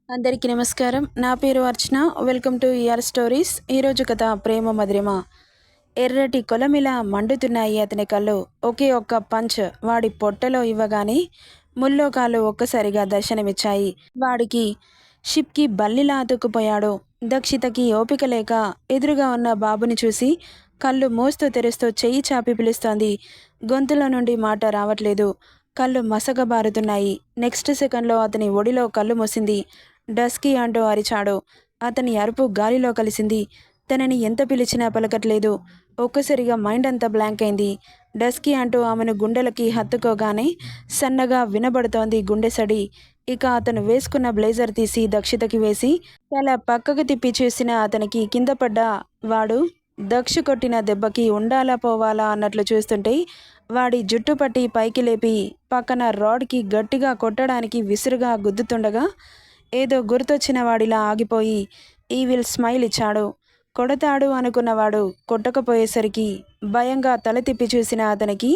అందరికీ నమస్కారం. నా పేరు Archana. Welcome to ER stories. ఈరోజు కథ ప్రేమ మధురిమ. ఎర్రటి కొలమిలా మండుతున్నాయి అతని కళ్ళు. ఒకే ఒక్క పంచ్ వాడి పొట్టలో ఇవ్వగానే ముల్లోకాలు ఒక్కసారిగా దర్శనమిచ్చాయి. వాడికి షిప్కి బల్లిలా అతుక్కుపోయాడు. దక్షితకి ఓపిక లేక ఎదురుగా ఉన్న బాబుని చూసి కళ్ళు మూస్తూ తెరుస్తూ చెయ్యి చాపి పిలుస్తోంది. గొంతులో నుండి మాట రావట్లేదు. కళ్ళు మసకబారుతున్నాయి. నెక్స్ట్ సెకండ్లో అతని ఒడిలో కళ్ళు మూసింది. డస్కీ అంటూ అరిచాడు. అతని అరుపు గాలిలో కలిసింది. తనని ఎంత పిలిచినా పలకట్లేదు. ఒక్కసారిగా మైండ్ అంతా బ్లాంక్ అయింది. డస్కీ అంటూ ఆమెను గుండెలకి హత్తుకోగానే సన్నగా వినబడుతోంది గుండెసడి. ఇక అతను వేసుకున్న బ్లేజర్ తీసి దక్షితకి వేసి తల పక్కకు తిప్పి చూసిన అతనికి కింద పడ్డ వాడు దక్ష కొట్టిన దెబ్బకి ఉండాలా పోవాలా అన్నట్లు చూస్తుంటే వాడి జుట్టు పట్టి పైకి లేపి పక్కన రాడ్కి గట్టిగా కొట్టడానికి విసురుగా గుద్దుతుండగా ఏదో గుర్తొచ్చిన వాడిలా ఆగిపోయి ఈవిల్ స్మైల్ ఇచ్చాడు. కొడతాడు అనుకున్నవాడు కొట్టకపోయేసరికి భయంగా తల తిప్పి చూసిన అతనికి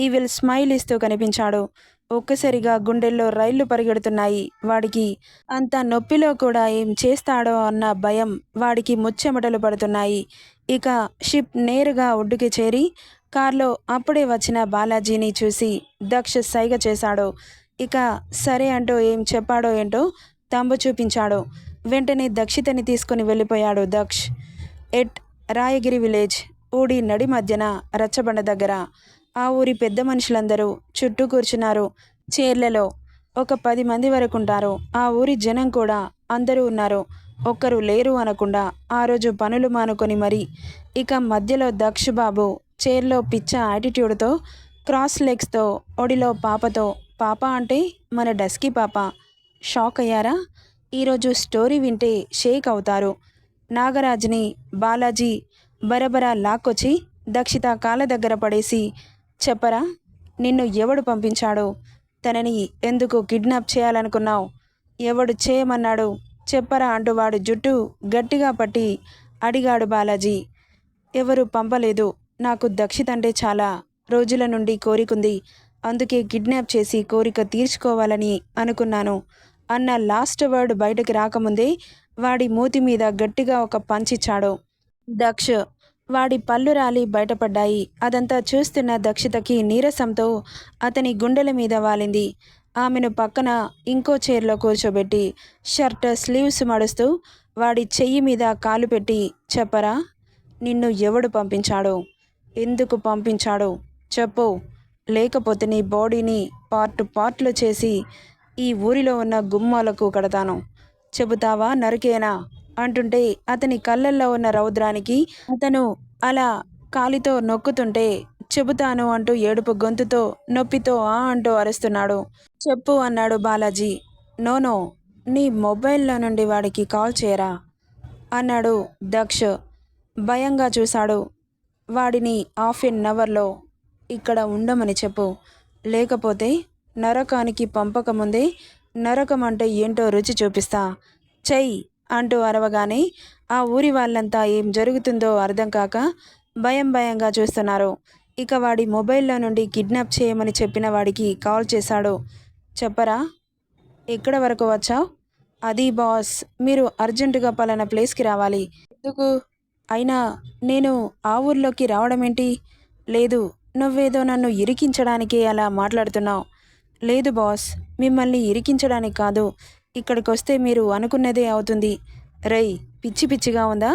ఈవిల్ స్మైల్ ఇస్తూ కనిపించాడు. ఒక్కసారిగా గుండెల్లో రైళ్లు పరిగెడుతున్నాయి. వాడికి అంత నొప్పిలో కూడా ఏం చేస్తాడో అన్న భయం వాడికి ముచ్చెమటలు పడుతున్నాయి. ఇక షిప్ నేరుగా ఒడ్డుకి చేరి కార్లో అప్పుడే వచ్చిన బాలాజీని చూసి దక్ష సైగ చేశాడు. ఇక సరే అంటూ ఏం చెప్పాడో ఏంటో తంబు చూపించాడు. వెంటనే దక్షితని తీసుకుని వెళ్ళిపోయాడు దక్ష్. ఎట్ రాయగిరి విలేజ్ ఊడి నడి మధ్యన రచ్చబండ దగ్గర ఆ ఊరి పెద్ద మనుషులందరూ చుట్టూ కూర్చున్నారు. చీర్లలో ఒక 10 మంది వరకు ఉంటారు. ఆ ఊరి జనం కూడా అందరూ ఉన్నారు. ఒక్కరు లేరు అనకుండా ఆ రోజు పనులు మానుకొని మరి. ఇక మధ్యలో దక్ష్ బాబు చైర్లో పిచ్చ యాటిట్యూడ్తో క్రాస్ లెగ్స్తో ఒడిలో పాపతో. పాప అంటే మన డస్కీ పాప. షాక్ అయ్యారా? ఈరోజు స్టోరీ వింటే షేక్ అవుతారు. నాగరాజ్ని బాలాజీ బరబరా లాక్కొచ్చి దక్షిత కాళ్ళ దగ్గర పడేసి చెప్పరా, నిన్ను ఎవడు పంపించాడు? తనని ఎందుకు కిడ్నాప్ చేయాలనుకున్నావు? ఎవడు చేయమన్నాడు చెప్పరా అంటూ వాడు జుట్టు గట్టిగా పట్టి అడిగాడు బాలాజీ. ఎవరు పంపలేదు. నాకు దక్షిత్ అంటే చాలా రోజుల నుండి కోరికుంది. అందుకే కిడ్నాప్ చేసి కోరిక తీర్చుకోవాలని అనుకున్నాను అన్న లాస్ట్ వర్డ్ బయటకు రాకముందే వాడి మూతి మీద గట్టిగా ఒక పంచిచ్చాడు దక్ష్. వాడి పళ్ళు రాలి బయటపడ్డాయి. అదంతా చూస్తున్న దక్షితకి నీరసంతో అతని గుండెల మీద వాలింది. ఆమెను పక్కన ఇంకో చైర్లో కూర్చోబెట్టి షర్ట్ స్లీవ్స్ మడుస్తూ వాడి చెయ్యి మీద కాలు పెట్టి చెప్పరా, నిన్ను ఎవడు పంపించాడు? ఎందుకు పంపించాడు చెప్పు. లేకపోతే నీ బాడీని పార్ట్లు చేసి ఈ ఊరిలో ఉన్న గుమ్మాలకు కడతాను. చెబుతావా నరికేనా అంటుంటే అతని కళ్ళల్లో ఉన్న రౌద్రానికి అతను అలా కాలితో నొక్కుతుంటే చెబుతాను అంటూ ఏడుపు గొంతుతో నొప్పితో ఆ అంటూ అరుస్తున్నాడు. చెప్పు అన్నాడు బాలాజీ. నోనో, నీ మొబైల్లో నుండి వాడికి కాల్ చేయరా అన్నాడు దక్ష్. భయంగా చూశాడు. వాడిని ½ అవర్లో ఇక్కడ ఉండమని చెప్పు. లేకపోతే నరకానికి పంపకముందే నరకం అంటే ఏంటో రుచి చూపిస్తా. చెయ్యి అంటూ అరవగానే ఆ ఊరి వాళ్ళంతా ఏం జరుగుతుందో అర్థం కాక భయంగా చూస్తున్నారు. ఇక వాడి మొబైల్లో నుండి కిడ్నాప్ చేయమని చెప్పిన వాడికి కాల్ చేశాడు. చెప్పరా, ఎక్కడ వరకు వచ్చావు? అది బాస్, మీరు అర్జెంటుగా పలానా ప్లేస్కి రావాలి. ఎందుకు? అయినా నేను ఆ ఊర్లోకి రావడం ఏంటి? లేదు, నువ్వేదో నన్ను ఇరికించడానికే అలా మాట్లాడుతున్నావు. లేదు బాస్, మిమ్మల్ని ఇరికించడానికి కాదు. ఇక్కడికి వస్తే మీరు అనుకున్నదే అవుతుంది. రేయ్, పిచ్చిగా ఉందా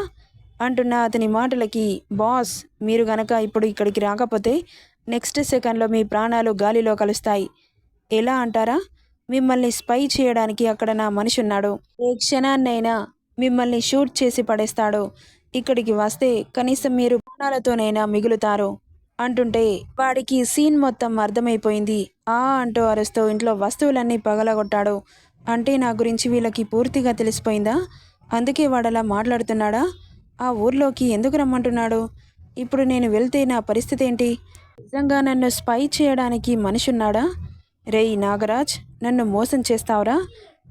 అంటున్న అతని మాటలకి బాస్, మీరు గనక ఇప్పుడు ఇక్కడికి రాకపోతే నెక్స్ట్ సెకండ్లో మీ ప్రాణాలు గాలిలో కలుస్తాయి. ఎలా అంటారా? మిమ్మల్ని స్పై చేయడానికి అక్కడ నా మనిషి ఉన్నాడు. ఏ క్షణాన్నైనా మిమ్మల్ని షూట్ చేసి పడేస్తాడు. ఇక్కడికి వస్తే కనీసం మీరు ప్రాణాలతోనైనా మిగులుతారు అంటుంటే వాడికి సీన్ మొత్తం అర్థమైపోయింది. ఆ అంటూ అరుస్తూ ఇంట్లో వస్తువులన్నీ పగలగొట్టాడు. అంటే నా గురించి వీళ్ళకి పూర్తిగా తెలిసిపోయిందా? అందుకే వాడలా మాట్లాడుతున్నాడా? ఆ ఊర్లోకి ఎందుకు రమ్మంటున్నాడు? ఇప్పుడు నేను వెళ్తే నా పరిస్థితి ఏంటి? నిజంగా నన్ను స్పై చేయడానికి మనిషి ఉన్నాడా? రేయ్ నాగరాజ్, నన్ను మోసం చేస్తావురా?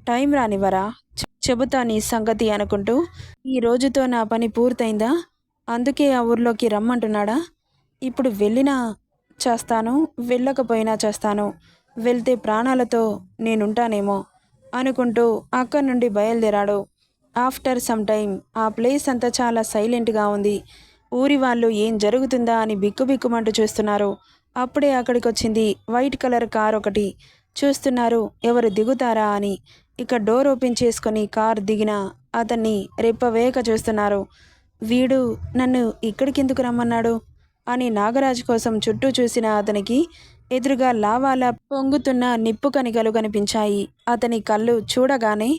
టైం రానివ్వరా? చెబుతా నీ సంగతి అనుకుంటూ ఈ రోజుతో నా పని పూర్తయిందా? అందుకే ఆ ఊర్లోకి రమ్మంటున్నాడా? ఇప్పుడు వెళ్ళినా చేస్తాను, వెళ్ళకపోయినా చేస్తాను. వెళ్తే ప్రాణాలతో నేనుంటానేమో. అనుకుంటూ అక్కడి నుండి బయలుదేరాడు. ఆఫ్టర్ సమ్ టైమ్ ఆ ప్లేస్ అంతా చాలా సైలెంట్గా ఉంది. ఊరి వాళ్ళు ఏం జరుగుతుందా అని బిక్కుబిక్కుమంటూ చూస్తున్నారు. అప్పుడే అక్కడికొచ్చింది వైట్ కలర్ కార్ ఒకటి. చూస్తున్నారు ఎవరు దిగుతారా అని. ఇక డోర్ ఓపెన్ చేసుకొని కార్ దిగిన అతన్ని రెప్పవేయక చూస్తున్నారు. వీడు నన్ను ఇక్కడికెందుకు రమ్మన్నాడు అని నాగరాజు కోసం చుట్టూ చూసిన అతనికి ఎదురుగా లావాలా పొంగుతున్న నిప్పు కణికలు కనిపించాయి. అతని కళ్ళు చూడగానే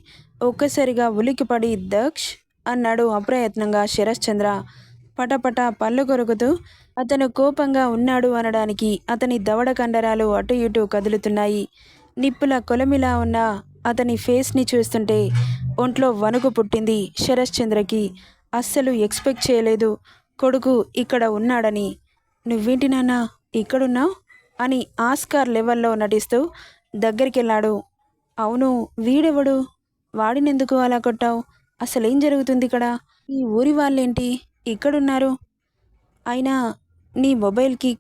ఒక్కసారిగా ఉలిక్కిపడి దక్ష్ అన్నాడు అప్రయత్నంగా శరశ్చంద్ర. పటపట పళ్ళు కొరుకుతూ అతను కోపంగా ఉన్నాడు అనడానికి అతని దవడ కండరాలు అటు ఇటు కదులుతున్నాయి. నిప్పుల కొలమిలా ఉన్న అతని ఫేస్ని చూస్తుంటే ఒంట్లో వణుకు పుట్టింది శరశ్చంద్రకి. అస్సలు ఎక్స్పెక్ట్ చేయలేదు కొడుకు ఇక్కడ ఉన్నాడని. నువ్వేంటి నాన్న ఇక్కడున్నావు అని ఆస్కార్ లెవెల్లో నటిస్తూ దగ్గరికెళ్ళాడు. అవును, వీడెవడు? వాడినెందుకు అలా కొట్టావు? అసలేం జరుగుతుంది ఇక్కడ? ఈ ఊరి వాళ్ళేంటి ఇక్కడున్నారు? అయినా నీ మొబైల్కి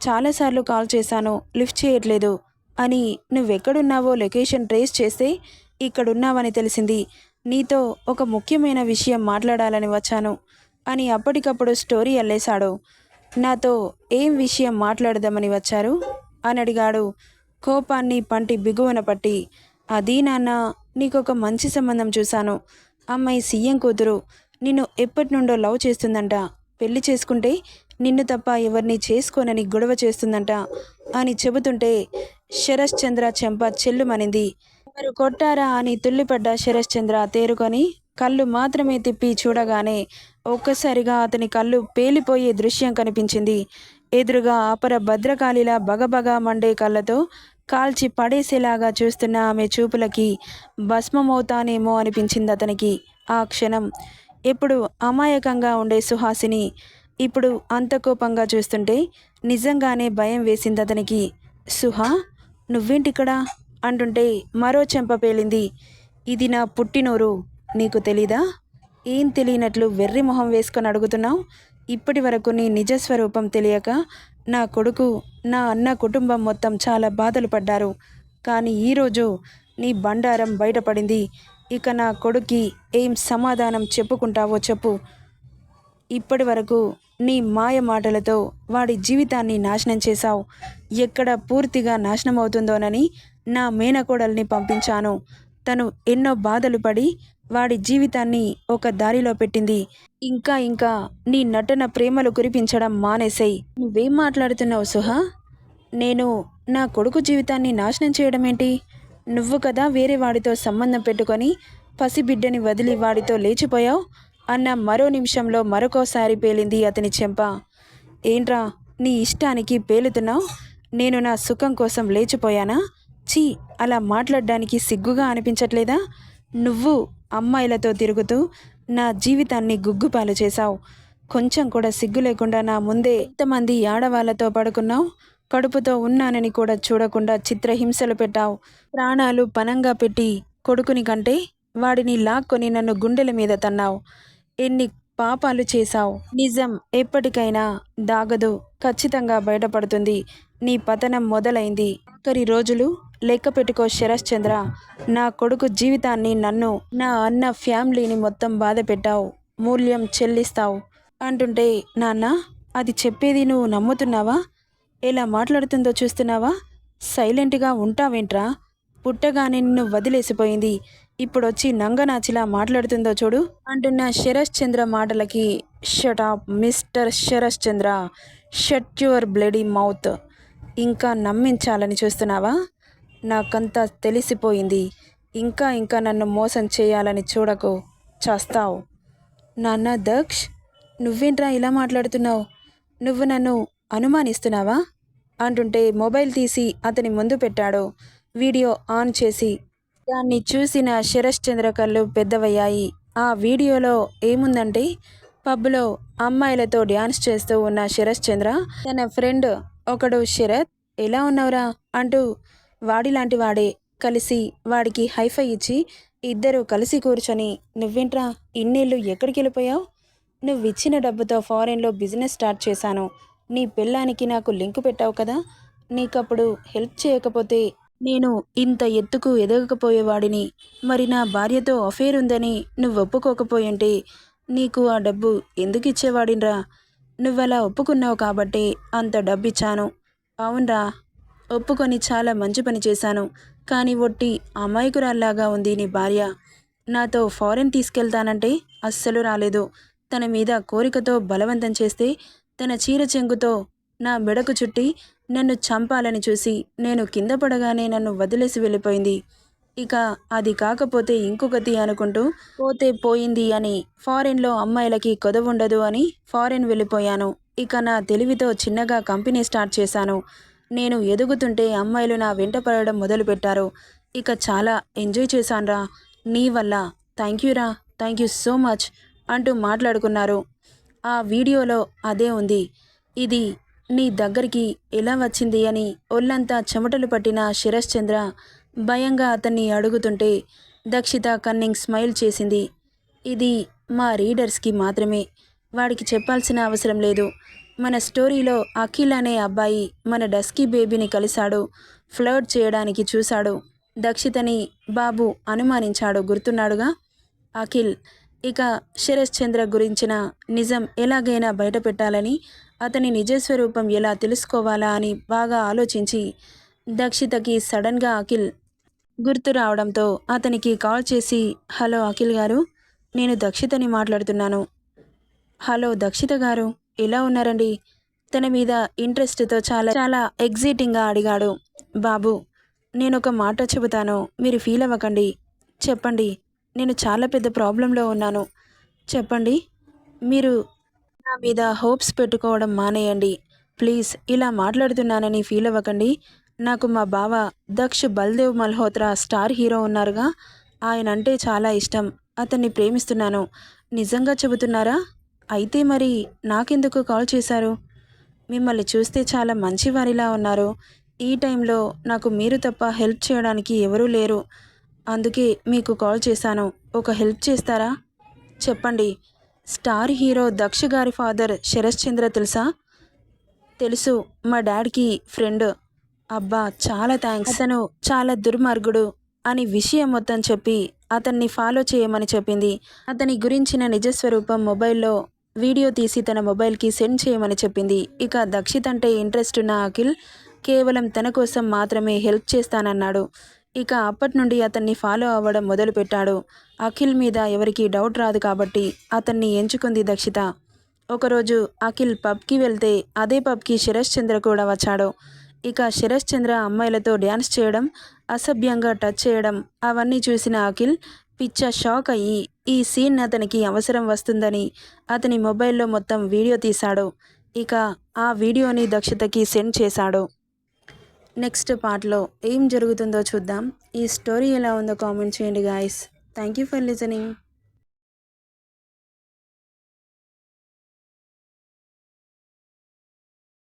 చాలాసార్లు కాల్ చేశాను, లిఫ్ట్ చేయట్లేదు అని. నువ్వెక్కడున్నావో లొకేషన్ ట్రేస్ చేస్తే ఇక్కడున్నావని తెలిసింది. నీతో ఒక ముఖ్యమైన విషయం మాట్లాడాలని వచ్చాను అని అప్పటికప్పుడు స్టోరీ అల్లేశాడు. నాతో ఏం విషయం మాట్లాడదామని వచ్చారు అని అడిగాడు కోపాన్ని పంటి బిగువన పట్టి. అది నాన్న, నీకొక మంచి సంబంధం చూశాను. అమ్మాయి సీఎం కూతురు. నిన్ను ఎప్పటి నుండో లవ్ చేస్తుందంట. పెళ్లి చేసుకుంటే నిన్ను తప్ప ఎవరిని చేసుకోనని గొడవ చేస్తుందంట అని చెబుతుంటే శరశ్చంద్ర చెంప చెల్లుమనింది. వారు కొట్టారా అని తుల్లిపడ్డ శరశ్చంద్ర తేరుకొని కళ్ళు మాత్రమే తిప్పి చూడగానే ఒక్కసారిగా అతని కళ్ళు పేలిపోయే దృశ్యం కనిపించింది. ఎదురుగా అపర భద్రకాళిలా బగబగా మండే కళ్ళతో కాల్చి పడేసేలాగా చూస్తున్న ఆమె చూపులకి భస్మమవుతానేమో అనిపించింది అతనికి. ఆ క్షణం ఎప్పుడు అమాయకంగా ఉండే సుహాసిని ఇప్పుడు అంత కోపంగా చూస్తుంటే నిజంగానే భయం వేసింది అతనికి. సుహా, నువ్వేంటిక్కడ అంటుంటే మరో చెంప పేలింది. ఇది నా పుట్టినూరు, నీకు తెలీదా? ఏం తెలియనట్లు వెర్రి మొహం వేసుకొని అడుగుతున్నావు? ఇప్పటి వరకు నీ నిజస్వరూపం తెలియక నా కొడుకు, నా అన్న కుటుంబం మొత్తం చాలా బాధలు పడ్డారు. కానీ ఈరోజు నీ బండారం బయటపడింది. ఇక నా కొడుక్కి ఏం సమాధానం చెప్పుకుంటావో చెప్పు. ఇప్పటి వరకు నీ మాయ మాటలతో వాడి జీవితాన్ని నాశనం చేశావు. ఎక్కడ పూర్తిగా నాశనం అవుతుందోనని నా మేనకోడల్ని పంపించాను. తను ఎన్నో బాధలు పడి వాడి జీవితాన్ని ఒక దారిలో పెట్టింది. ఇంకా ఇంకా నీ నటన ప్రేమలు కురిపించడం మానేసేయ్. నువ్వేం మాట్లాడుతున్నావు సుహా? నేను నా కొడుకు జీవితాన్ని నాశనం చేయడం ఏంటి? నువ్వు కదా వేరే వాడితో సంబంధం పెట్టుకొని పసిబిడ్డని వదిలి వాడితో లేచిపోయావు అన్న మరో నిమిషంలో మరొకసారి పేలింది అతని చెంప. ఏంట్రా నీ ఇష్టానికి పేలుతున్నావు? నేను నా సుఖం కోసం లేచిపోయానా? ఛీ, అలా మాట్లాడడానికి సిగ్గుగా అనిపించట్లేదా? నువ్వు అమ్మాయిలతో తిరుగుతూ నా జీవితాన్ని గుగ్గుపాలు చేశావు. కొంచెం కూడా సిగ్గు లేకుండా నా ముందే ఎంతమంది ఆడవాళ్లతో పడుకున్నావు. కడుపుతో ఉన్నానని కూడా చూడకుండా చిత్రహింసలు పెట్టావు. ప్రాణాలు పనంగా పెట్టి కొడుకుని కంటే వాడిని లాక్కొని నన్ను గుండెల మీద తన్నావు. ఎన్ని పాపాలు చేశావు. నిజం ఎప్పటికైనా దాగదు, ఖచ్చితంగా బయటపడుతుంది. నీ పతనం మొదలైంది. ఆఖరి రోజులు లెక్క పెట్టుకో శరశ్చంద్ర. నా కొడుకు జీవితాన్ని, నన్ను, నా అన్న ఫ్యామిలీని మొత్తం బాధ పెట్టావు. మూల్యం చెల్లిస్తావు అంటుంటే, నాన్న అది చెప్పేది నువ్వు నమ్ముతున్నావా? ఎలా మాట్లాడుతుందో చూస్తున్నావా? సైలెంట్గా ఉంటావేంట్రా? పుట్టగానే నిన్ను వదిలేసిపోయింది. ఇప్పుడొచ్చి నంగనాచిలా మాట్లాడుతుందో చూడు అంటున్న శరశ్చంద్ర మాటలకి, shut up mister Sarashchandra, shut your bloody mouth. ఇంకా నమ్మించాలని చూస్తున్నావా? నాకంతా తెలిసిపోయింది. ఇంకా ఇంకా నన్ను మోసం చేయాలని చూడకు, చేస్తావు. నాన్న దక్ష్, నువ్వేంట్రా ఇలా మాట్లాడుతున్నావు? నువ్వు నన్ను అనుమానిస్తున్నావా అంటుంటే మొబైల్ తీసి అతని ముందు పెట్టాడు. వీడియో ఆన్ చేసి దాన్ని చూసిన శరశ్చంద్ర కళ్ళు పెద్దవయ్యాయి. ఆ వీడియోలో ఏముందంటే, పబ్లో అమ్మాయిలతో డ్యాన్స్ చేస్తూ ఉన్న శరశ్చంద్ర తన ఫ్రెండ్ ఒకడు శరత్ ఎలా ఉన్నావురా అంటూ వాడిలాంటి వాడే కలిసి వాడికి హైఫై ఇచ్చి ఇద్దరు కలిసి కూర్చొని, నువ్వేంట్రా ఇన్నేళ్ళు ఎక్కడికి వెళ్ళిపోయావు? నువ్విచ్చిన డబ్బుతో ఫారెన్లో బిజినెస్ స్టార్ట్ చేశాను. నీ పెళ్ళానికి నాకు లింకు పెట్టావు కదా. నీకప్పుడు హెల్ప్ చేయకపోతే నేను ఇంత ఎత్తుకు ఎదగకపోయేవాడిని. మరి నా భార్యతో అఫేర్ ఉందని నువ్వు ఒప్పుకోకపోయుంటే నీకు ఆ డబ్బు ఎందుకు ఇచ్చేవాడినిరా? నువ్వలా ఒప్పుకున్నావు కాబట్టే అంత డబ్బిచ్చాను. అవునరా, ఒప్పుకొని చాలా మంచి పని చేశాను. కానీ ఒట్టి అమాయకురాల్లాగా ఉంది నీ భార్య. నాతో ఫారెన్ తీసుకెళ్తానంటే అస్సలు రాలేదు. తన మీద కోరికతో బలవంతం చేస్తే తన చీర చెంగుతో నా మెడకు చుట్టి నన్ను చంపాలని చూసి నేను కింద పడగానే నన్ను వదిలేసి వెళ్ళిపోయింది. ఇక అది కాకపోతే ఇంకొకటి అనుకుంటూ పోతే పోయింది అని ఫారెన్లో అమ్మాయిలకి కొదవుండదు అని ఫారెన్ వెళ్ళిపోయాను. ఇక నా తెలివితో చిన్నగా కంపెనీ స్టార్ట్ చేశాను. నేను ఎదుగుతుంటే అమ్మాయిలు నా వెంట పడడం మొదలుపెట్టారు. ఇక చాలా ఎంజాయ్ చేశాన్రా నీ వల్ల. థ్యాంక్ యూ రా, థ్యాంక్ యూ సో మచ్ అంటూ మాట్లాడుకున్నారు. ఆ వీడియోలో అదే ఉంది. ఇది నీ దగ్గరికి ఎలా వచ్చింది అని ఒళ్ళంతా చెమటలు పట్టిన శరత్ చంద్ర భయంగా అతన్ని అడుగుతుంటే దక్షిత కన్నింగ్ స్మైల్ చేసింది. ఇది మా రీడర్స్కి మాత్రమే, వాడికి చెప్పాల్సిన అవసరం లేదు. మన స్టోరీలో అఖిల్ అనే అబ్బాయి మన డస్కీ బేబీని కలిశాడు, ఫ్లర్ట్ చేయడానికి చూశాడు. దక్షితని బాబు అనుమానించాడు, గుర్తున్నాడుగా అఖిల్. ఇక శరత్ చంద్ర గురించిన నిజం ఎలాగైనా బయటపెట్టాలని, అతని నిజస్వరూపం ఎలా తెలుసుకోవాలా అని బాగా ఆలోచించి దక్షితకి సడన్గా అఖిల్ గుర్తు రావడంతో అతనికి కాల్ చేసి, హలో అఖిల్ గారు, నేను దక్షితని మాట్లాడుతున్నాను. హలో దక్షిత గారు, ఎలా ఉన్నారండి? తన మీద ఇంట్రెస్ట్తో చాలా చాలా ఎగ్జైటింగ్గా అడిగాడు. బాబు, నేను ఒక మాట చెబుతాను, మీరు ఫీల్ అవ్వకండి. చెప్పండి, నేను చాలా పెద్ద ప్రాబ్లంలో ఉన్నాను. చెప్పండి. మీరు నా మీద హోప్స్ పెట్టుకోవడం మానేయండి ప్లీజ్. ఇలా మాట్లాడుతున్నానని ఫీల్ అవ్వకండి. నాకు మా బావ దక్ష్ బల్దేవ్ మల్హోత్రా స్టార్ హీరో ఉన్నారుగా, ఆయన అంటే చాలా ఇష్టం. అతన్ని ప్రేమిస్తున్నాను. నిజంగా చెబుతున్నారా? అయితే మరి నాకెందుకు కాల్ చేశారు? మిమ్మల్ని చూస్తే చాలా మంచివారిలా ఉన్నారు. ఈ టైంలో నాకు మీరు తప్ప హెల్ప్ చేయడానికి ఎవరూ లేరు. అందుకే మీకు కాల్ చేశాను. ఒక హెల్ప్ చేస్తారా? చెప్పండి. స్టార్ హీరో దక్ష గారి ఫాదర్ శరత్ చంద్ర తెలుసా? తెలుసు, మా డాడ్కి ఫ్రెండ్. అబ్బా, చాలా థ్యాంక్స్. అతను చాలా దుర్మార్గుడు అని విషయం మొత్తం చెప్పి అతన్ని ఫాలో చేయమని చెప్పింది. అతని గురించిన నిజస్వరూపం మొబైల్లో వీడియో తీసి తన మొబైల్కి సెండ్ చేయమని చెప్పింది. ఇక దక్షిత్ అంటే ఇంట్రెస్ట్ ఉన్న అఖిల్ కేవలం తన కోసం మాత్రమే హెల్ప్ చేస్తానన్నాడు. ఇక అప్పటి నుండి అతన్ని ఫాలో అవ్వడం మొదలుపెట్టాడు. అఖిల్ మీద ఎవరికీ డౌట్ రాదు కాబట్టి అతన్ని ఎంచుకుంది దక్షిత. ఒకరోజు అఖిల్ పబ్కి వెళ్తే అదే పబ్కి శరత్ చంద్ర కూడా వచ్చాడు. ఇక శరత్ చంద్ర అమ్మాయిలతో డ్యాన్స్ చేయడం, అసభ్యంగా టచ్ చేయడం అవన్నీ చూసిన అఖిల్ పిచ్చ షాక్ అయ్యి ఈ సీన్ అతనికి అవసరం వస్తుందని అతని మొబైల్లో మొత్తం వీడియో తీశాడు. ఇక ఆ వీడియోని దక్షితకి సెండ్ చేశాడు. నెక్స్ట్ పార్ట్లో ఏం జరుగుతుందో చూద్దాం. ఈ స్టోరీ ఎలా ఉందో కామెంట్ చేయండి guys. Thank you for listening.